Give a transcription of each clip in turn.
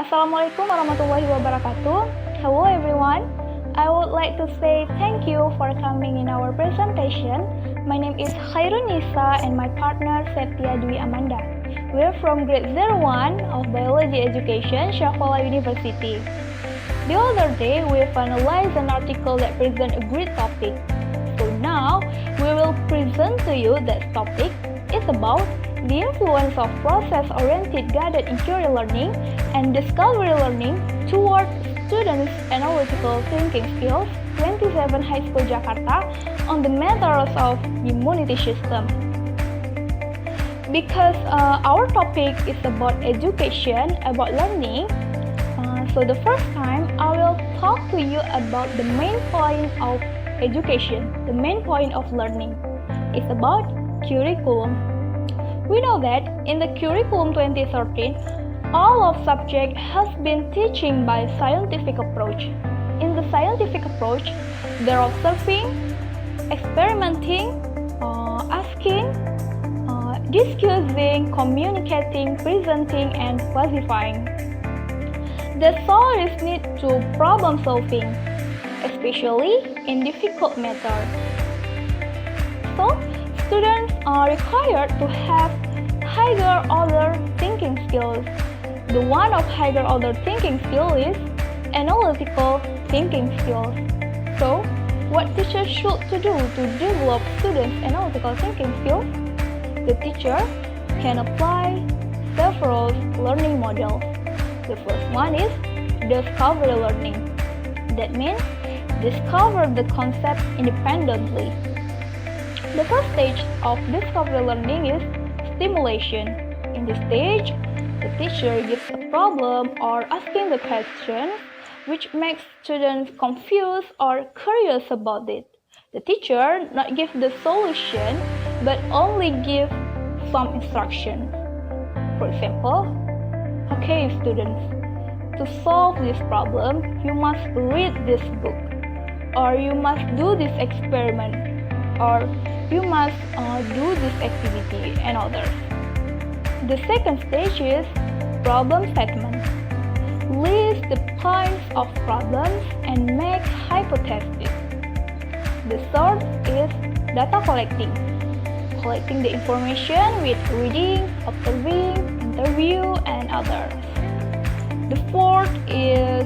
Assalamualaikum warahmatullahi wabarakatuh. Hello everyone. I would like to say thank you for coming in our presentation. My name is Khairunisa and my partner Setia Dwi Amanda. We're from grade 01 of Biology Education, Shakola University. The other day, we finalized an article that presents a great topic. So now, we will present to you that topic. It's about the influence of process-oriented guided inquiry learning and discovery learning toward students' analytical thinking skills, 27 High School Jakarta, on the matters of immunity system. Because our topic is about education, about learning, so the first time I will talk to you about the main point of education, the main point of learning. It's about curriculum. We know that in the curriculum 2013, all of subject has been teaching by scientific approach. In the scientific approach, they're observing, experimenting, asking, discussing, communicating, presenting, and classifying. That's all is need to problem solving, especially in difficult matters. So, students are required to have higher order thinking skills. The one of higher order thinking skill is analytical thinking skills. So, what teachers should to do to develop students' analytical thinking skills? The teacher can apply several learning models. The first one is discovery learning. That means discover the concept independently. The first stage of discovery learning is stimulation. In this stage, the teacher gives a problem or asking the question which makes students confused or curious about it. The teacher not give the solution but only give some instruction. For example, okay students, to solve this problem, you must read this book, or you must do this experiment, or you must do this activity and others. The second stage is problem statement. List the points of problems and make hypotheses. The third is data collecting. Collecting the information with reading, observing, interview, and others. The fourth is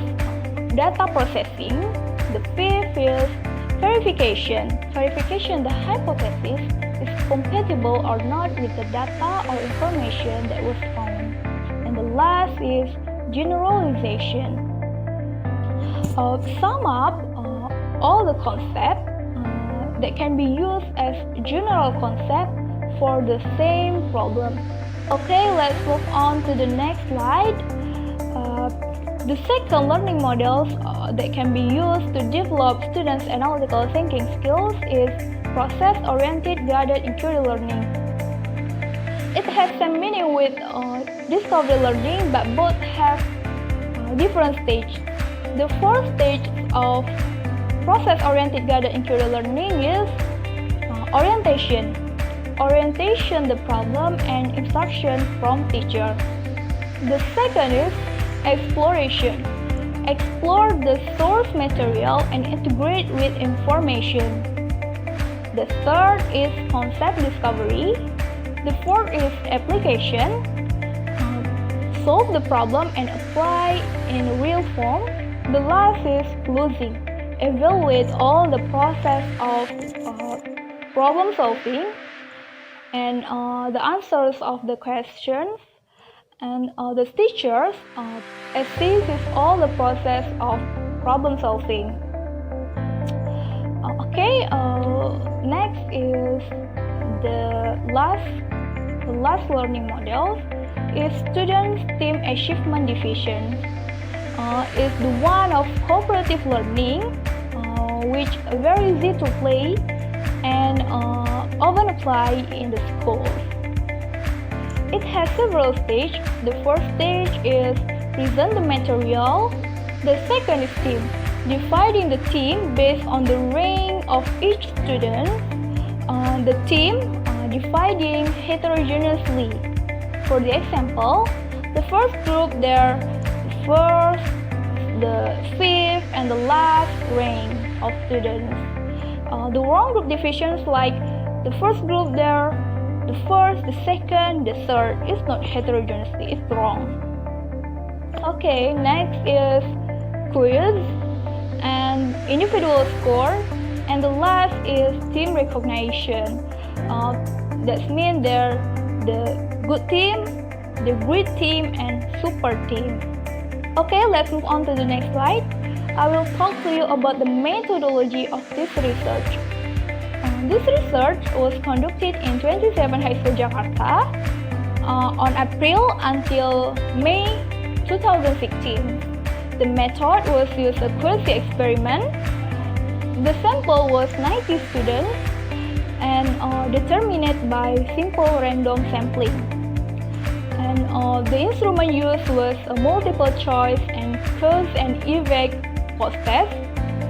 data processing. The fifth is verification. Verification the hypothesis is compatible or not with the data or information that was found. And the last is generalization. Sum up all the concepts that can be used as general concept for the same problem. Okay, let's move on to the next slide. The second learning models that can be used to develop students' analytical thinking skills is process-oriented guided inquiry learning. It has some meaning with discovery learning, but both have different stages. The first stage of process-oriented guided inquiry learning is orientation. Orientation the problem and instruction from teacher. The second is exploration. Explore the source material and integrate with information. The third is concept discovery. The fourth is application. Solve the problem and apply in real form. The last is closing. Evaluate all the process of problem solving and the answers of the questions, and the teachers assist all the process of problem solving. Next is the last learning model is students' team achievement division. Is the one of cooperative learning, which is very easy to play and often apply in the schools. It has several stages. The first stage is present the material. The second is team, dividing the team based on the rank of each student. The team dividing heterogeneously. For the example, the first group there first, the fifth, and the last rank of students. The wrong group divisions like the first group there, the first, the second, the third is not heterogeneity, it's wrong. Okay, next is quiz and individual score, and the last is team recognition. That means they're the good team, the great team, and super team. Okay, let's move on to the next slide. I will talk to you about the methodology of this research. This research was conducted in 27 high school Jakarta on April until May 2016. The method was used a quality experiment. The sample was 90 students and determined by simple random sampling. And the instrument used was a multiple choice and cause and effect post-test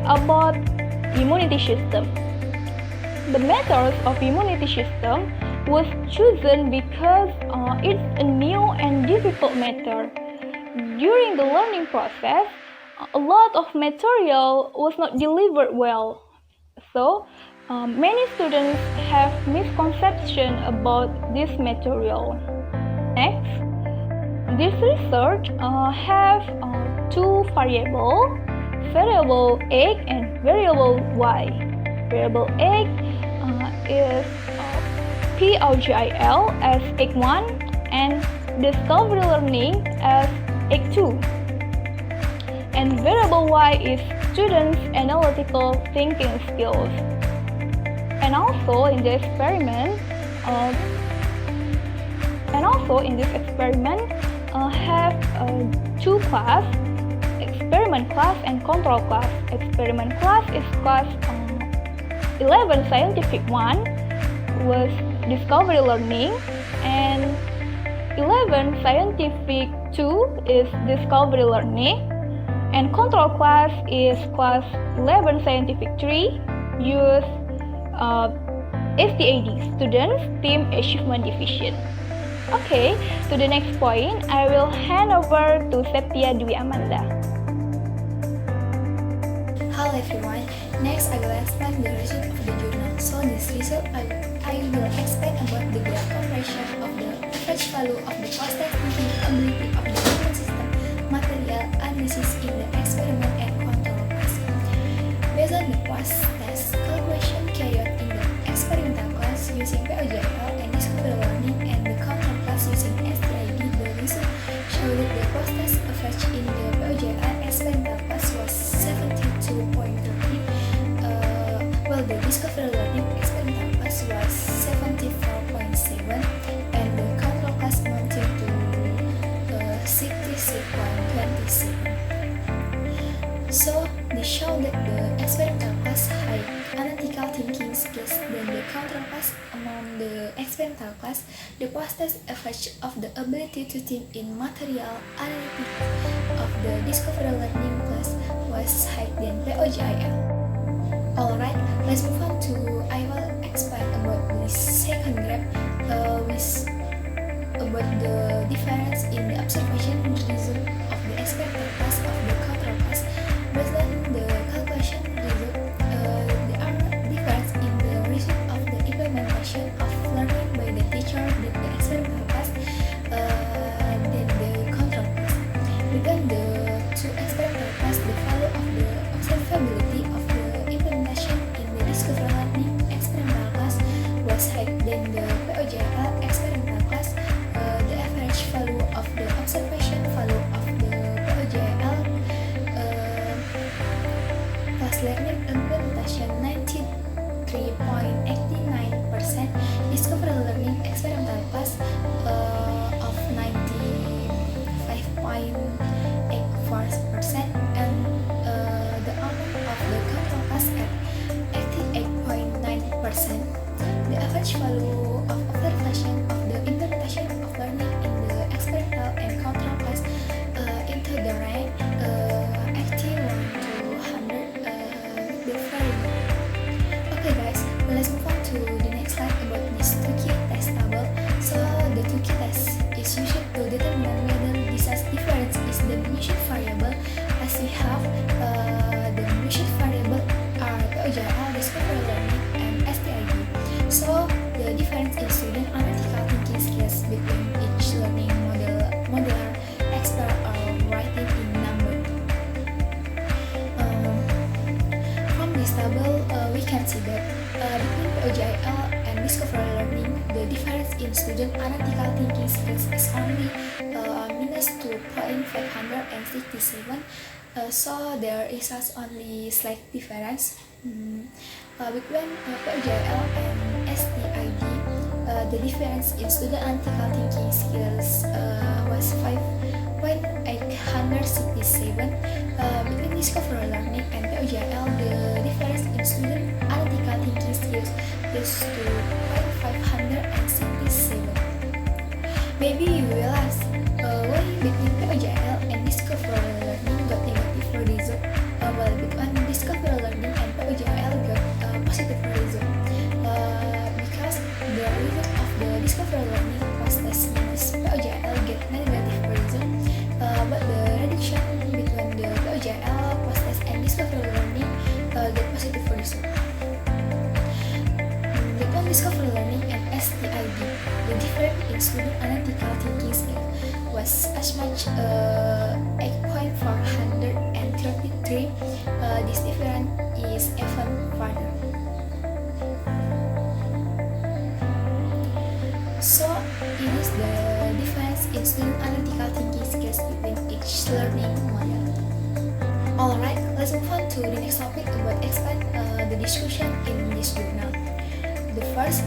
about immunity system. The methods of immunity system was chosen because it's a new and difficult method. During the learning process, a lot of material was not delivered well. So, many students have misconception about this material. Next, this research have two variables, variable X and variable Y. Variable X is POGIL as X1 and discovery learning as X2. And variable Y is students' analytical thinking skills. And also in this experiment, have two class, experiment class and control class. Experiment class is class 11 scientific 1 was discovery learning, and 11 scientific 2 is discovery learning, and control class is class 11 scientific 3 use STAD, Students Team Achievement Division. Okay, to the next point, I will hand over to Septia Dwi Amanda. Hello everyone, next I will explain the result of the journal. So this result I will explain about the graph comparison of the average value of the post-test thinking ability of the human system material analysis in the experiment and control class. Based on the post-test calculation carried in the experimental class using POGIL and discovery learning and the control class using STID, the result showed that the post-test average in the POGIL experimental class was 72.30, while the discovery learning experimental class was 74.7, and the control class amounted to 66.27. So, they show that the experimental class had analytical thinking skills than the control class. Among the experimental class, the post-test average of the ability to think in material analytics of the discovery learning class was higher than POGIL. Alright, let's move on to I will explain about the second graph about the difference in the observation result of the experimental class of the control class. Based on the calculation result, there are difference in the result of the implementation of learning by the teacher than the experimental class than the control class. Within the two experimental class, the value of the observability of the implementation in the discovery learning experimental class was higher than the POGIL experimental class. The average value of the observation value of the POGIL class learning implementation 93.89%, discovery learning experimental class of 95.84%, and the amount of the control class at 88.9%. The average value of observation of the implementation of learning in the experimental and control class into the rank 81 to 100 with the variable. Okay guys, let's move on to the next slide about this 2 key test table. So the 2 key test is used to determine whether the size difference is the diminution can see that between POGIL and discovery learning, the difference in student analytical thinking skills is only minus 2.567. So there is only slight difference between POGIL and STID. The difference in student analytical thinking skills was 5.867. Between discovery learning and POGIL, the difference in student analytical thinking skills is 2.567. Maybe you will ask, why between POGIL and discovery learning got negative result? Well, between discovery learning and POGIL got positive result. Because the result of the discovery learning was less minus POGIL get negative result, but the reduction between the POGIL process and discovery learning get positive result. Between discovery learning and STID, the difference in student analytical thinking skill was as much 8.433. This difference is even further. So it is the difference in student analytical thinking skills between each learning model. Alright, let's move on to the next topic about expand the discussion in this journal. The first,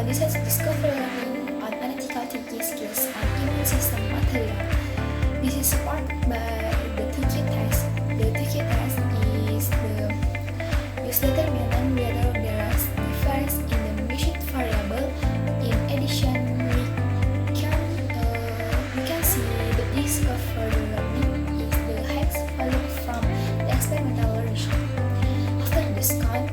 this is discovery learning on analytical thinking skills on immune system material. This is supported by the 2 key test. The 2 key test is the determinant whether there is difference in the measured variable. In addition, we can see the discovery learning is the highest value from the experimental learning. After the scan,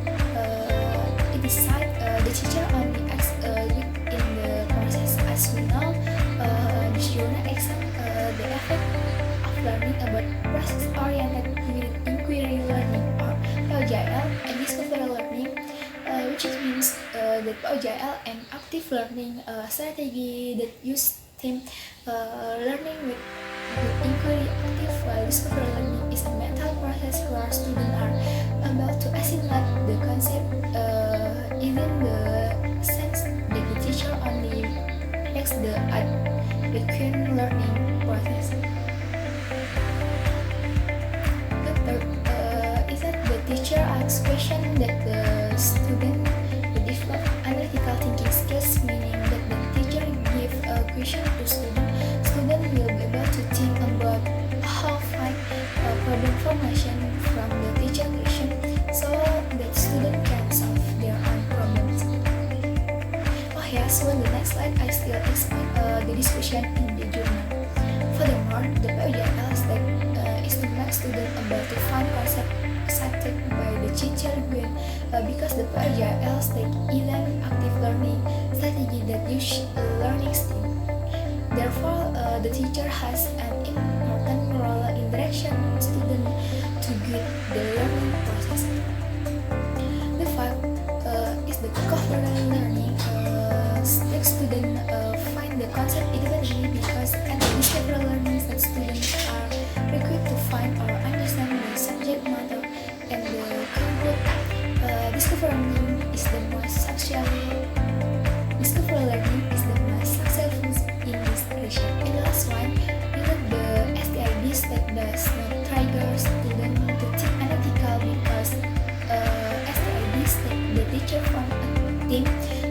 it decides the teacher only acts in the process. As we know, this journal examines the effect of learning about process-oriented inquiry learning or POGIL and discovery learning, which means that POGIL and active learning strategy that use team learning with inquiry active, while discovery learning is a mental process where students are able to assimilate the concept in the sense that the teacher only makes the acquaint learning process. The third is that the teacher asks questions that the student will develop analytical thinking skills, meaning that the teacher gives a question to student will be able to think about how find problem formation from the teacher question, so that student can solve their own problems. Oh yeah, so in the next slide I still explain the discussion in the journal. Furthermore, the POGIL step is to make students able to find concept accepted by the teacher because the POGIL step is an active learning strategy that use learning style. Therefore, the teacher has an important role in direction student to guide the learning process. The fifth is the cooperative learning. The student find the concept independently because at the discovery learning that students are required to find or understand the subject matter and the conclude. Discovery learning is the most successful. Discovery learning is the most successful in this ratio. And the last one is that the STID step does not trigger student to think analytical because STID step the teacher from a team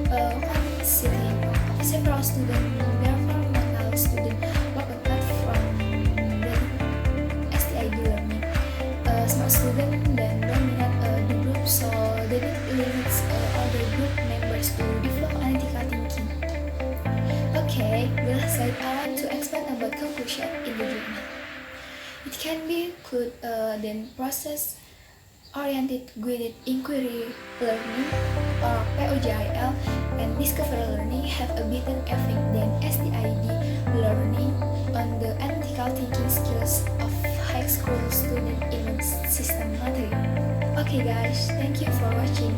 one sitting several students, therefore not all students work apart from the STID learning. Smart students then dominate the group, so they limits other group members to develop analytical thinking. Okay, the last slide I want to explain about conclusion in the journal. It can be include then process-oriented guided inquiry learning or POGIL and discovery learning have a better effect than STID learning on the analytical thinking skills of high school student in system material. Okay guys, thank you for watching.